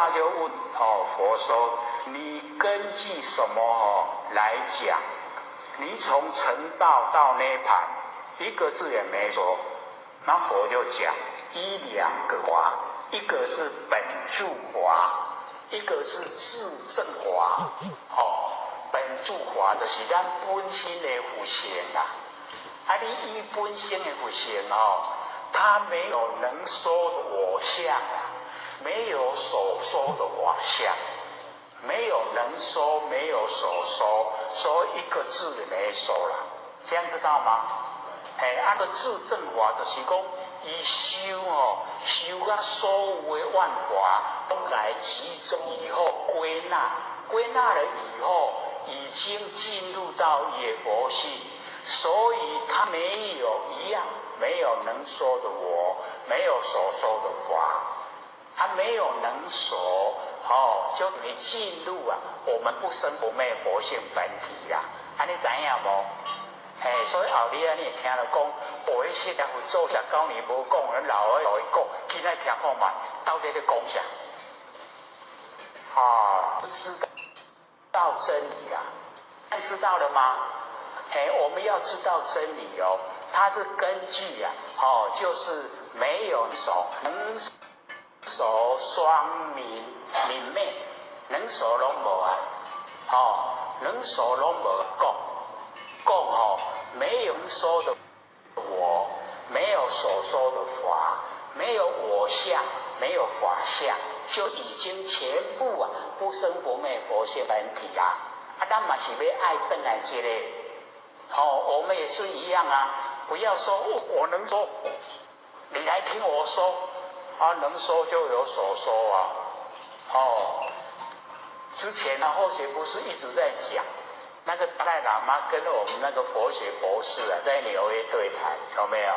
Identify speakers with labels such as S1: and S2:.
S1: 萨就问佛说：你根据什么来讲？你从成道到涅槃，一个字也没说。那佛就讲依两个法，一个是本住法，一个是自证法。本住法就是咱本身的佛性啦。你依本身的佛性它没有能说的我相没有所说的法相，没有能说，没有所说，说一个字也没说了，这样知道吗？个自证法就是讲，伊修到所有的万法都来集中以后归纳，归纳了以后，已经进入到也佛性，所以他没有一样，没有能说的我，没有所说的法。他没有能所，就你进入我们不生不灭佛性本体啦。你知影无？所以后日你会听到讲，学迄些佛祖19年无讲，人老的来讲，今仔听看卖，到底在讲啥？不知道真理啊？知道了吗？我们要知道真理它是根据就是没有所能。所双明灭，能所拢无能所拢无讲没有说的我，没有所说的法，没有我相，没有法相，就已经全部不生不灭佛性本体啦。咱嘛是要爱本来这个，我们也是一样不要说我能说，你来听我说。能说就有所说之前后学不是一直在讲那个达赖喇嘛跟我们那个佛学博士在纽约对谈，有没有？